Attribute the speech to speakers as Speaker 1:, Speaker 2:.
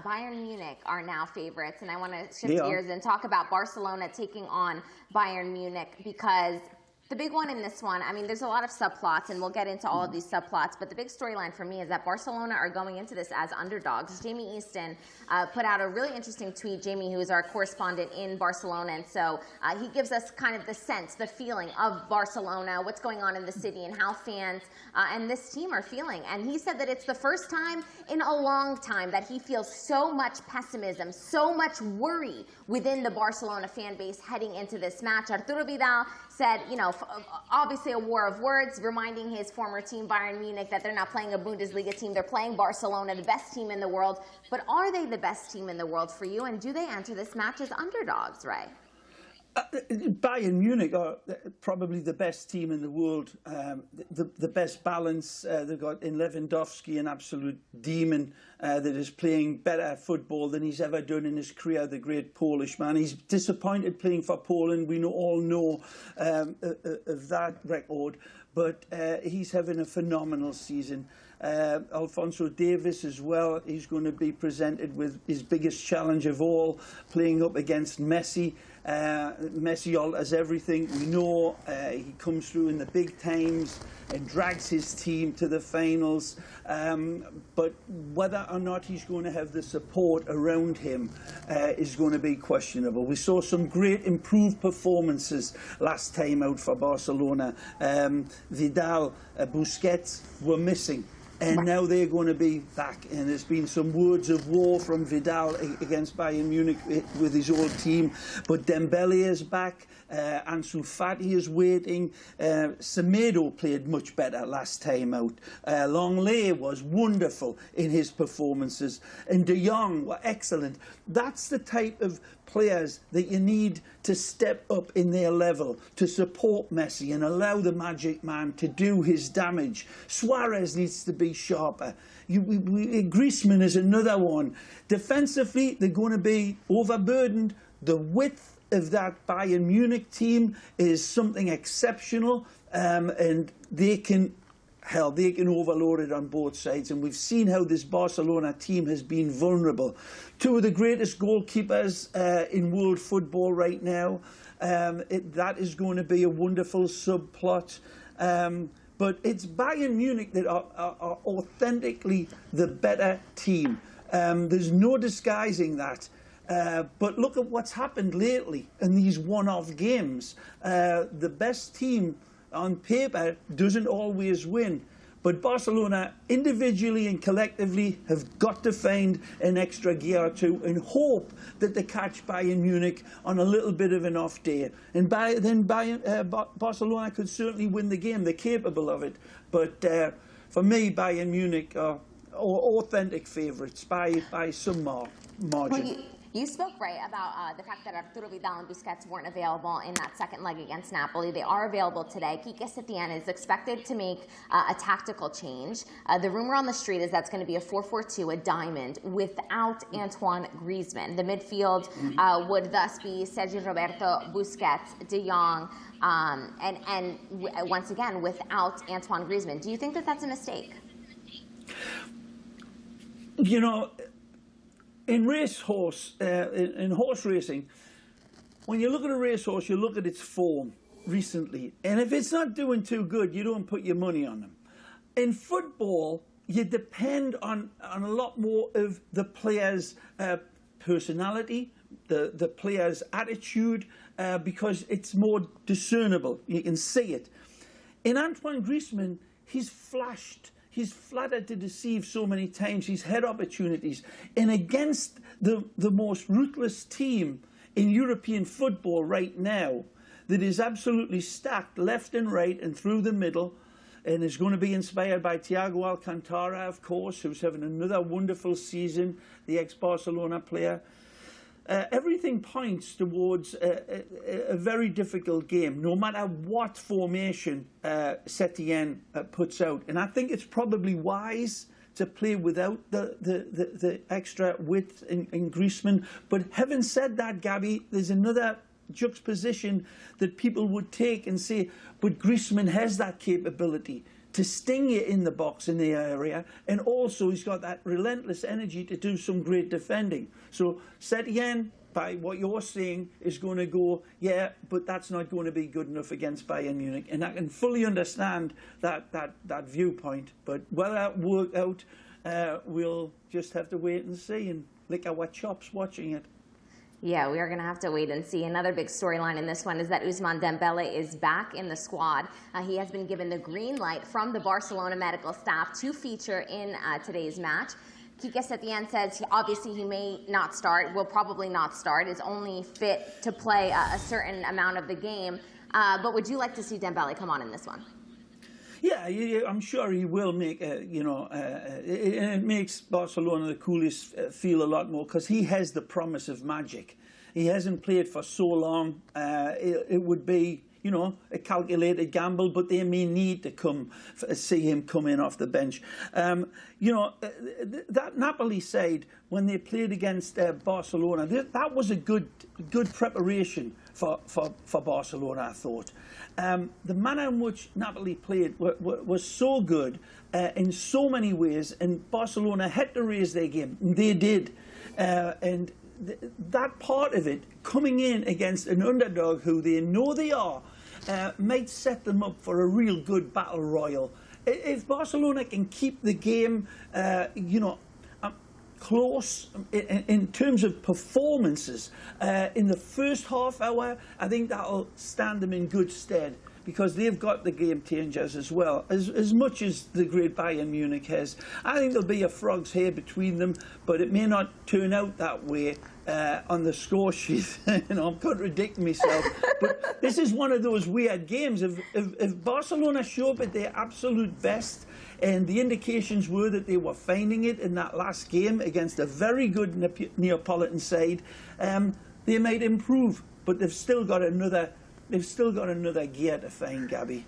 Speaker 1: Bayern Munich are now favorites, and I want to shift gears and talk about Barcelona taking on Bayern Munich, because the big one in this one, I mean, there's a lot of subplots, and we'll get into all of these subplots, but the big storyline for me is that Barcelona are going into this as underdogs. Jamie Easton put out a really interesting tweet. Jamie, who is our correspondent in Barcelona, and so he gives us kind of the sense, the feeling of Barcelona, what's going on in the city, and how fans and this team are feeling. And he said that it's the first time in a long time that he feels so much pessimism, so much worry within the Barcelona fan base heading into this match. Arturo Vidal said, you know, obviously a war of words, reminding his former team, Bayern Munich, that they're not playing a Bundesliga team. They're playing Barcelona, the best team in the world. But are they the best team in the world for you? And do they enter this match as underdogs, Ray?
Speaker 2: Bayern Munich are probably the best team in the world, the best balance. They've got in Lewandowski, an absolute demon that is playing better football than he's ever done in his career, the great Polish man. He's disappointed playing for Poland. We all know of that record, but he's having a phenomenal season. Alphonso Davies as well, he's going to be presented with his biggest challenge of all, playing up against Messi. Messi alters everything. We know he comes through in the big times and drags his team to the finals. But whether or not he's going to have the support around him is going to be questionable. We saw some great improved performances last time out for Barcelona. Vidal, Busquets were missing. And now they're going to be back. And there's been some words of war from Vidal against Bayern Munich with his old team. But Dembele is back. Ansu Fati is waiting. Amado played much better last time out. Longley was wonderful in his performances. And De Jong were excellent. That's the type of players that you need to step up in their level to support Messi and allow the magic man to do his damage. Suarez needs to be sharper. Griezmann is another one. Defensively, they're going to be overburdened. The width of that Bayern Munich team is something exceptional, and they can overload it on both sides. And we've seen how this Barcelona team has been vulnerable. Two of the greatest goalkeepers in world football right now. That is going to be a wonderful subplot. But it's Bayern Munich that are authentically the better team. There's no disguising that. But look at what's happened lately in these one-off games. The best team on paper doesn't always win. But Barcelona, individually and collectively, have got to find an extra gear or two and hope that they catch Bayern Munich on a little bit of an off day. And then Barcelona could certainly win the game. They're capable of it. But for me, Bayern Munich are authentic favourites by some margin.
Speaker 1: Well, you spoke, Ray, about the fact that Arturo Vidal and Busquets weren't available in that second leg against Napoli. They are available today. Quique Setién is expected to make a tactical change. The rumor on the street is that's going to be a 4-4-2, a diamond, without Antoine Griezmann. The midfield would thus be Sergio Roberto, Busquets, De Jong, and once again, without Antoine Griezmann. Do you think that that's a mistake?
Speaker 2: You know, in horse racing, when you look at a racehorse, you look at its form recently. And if it's not doing too good, you don't put your money on them. In football, you depend on a lot more of the player's personality, the player's attitude, because it's more discernible. You can see it. In Antoine Griezmann, he's flashed. He's flattered to deceive so many times. He's had opportunities. And against the most ruthless team in European football right now, that is absolutely stacked left and right and through the middle, and is going to be inspired by Thiago Alcantara, of course, who's having another wonderful season, the ex-Barcelona player. Everything points towards a very difficult game, no matter what formation Setién puts out. And I think it's probably wise to play without the extra width in Griezmann. But having said that, Gabby, there's another juxtaposition that people would take and say, but Griezmann has that capability to sting you in the box in the area, and also he's got that relentless energy to do some great defending. So Setien, by what you're saying, is going to go, yeah, but that's not going to be good enough against Bayern Munich. And I can fully understand that viewpoint. But whether that work out, we'll just have to wait and see and lick our chops watching it.
Speaker 1: Yeah, we are going to have to wait and see. Another big storyline in this one is that Ousmane Dembele is back in the squad. He has been given the green light from the Barcelona medical staff to feature in today's match. Quique Setien says obviously he may not start, will probably not start, is only fit to play a certain amount of the game. But would you like to see Dembele come on in this one?
Speaker 2: Yeah, I'm sure he will make, it makes Barcelona the coolest feel a lot more because he has the promise of magic. He hasn't played for so long. It would be, a calculated gamble, but they may need to see him come in off the bench. That Napoli side, when they played against Barcelona, that was a good preparation for Barcelona, I thought. The manner in which Napoli played was so good in so many ways, and Barcelona had to raise their game. They did. And that part of it, coming in against an underdog who they know they are, might set them up for a real good battle royal. If Barcelona can keep the game, close in terms of performances in the first half hour, I think that'll stand them in good stead because they've got the game changers as well, as much as the great Bayern Munich has. I think there'll be a frog's hair between them, but it may not turn out that way on the score sheet. I'm contradicting myself, but this is one of those weird games. If Barcelona show up at their absolute best, and the indications were that they were finding it in that last game against a very good Neapolitan side, they might improve, but they've still got another gear to find, Gabby.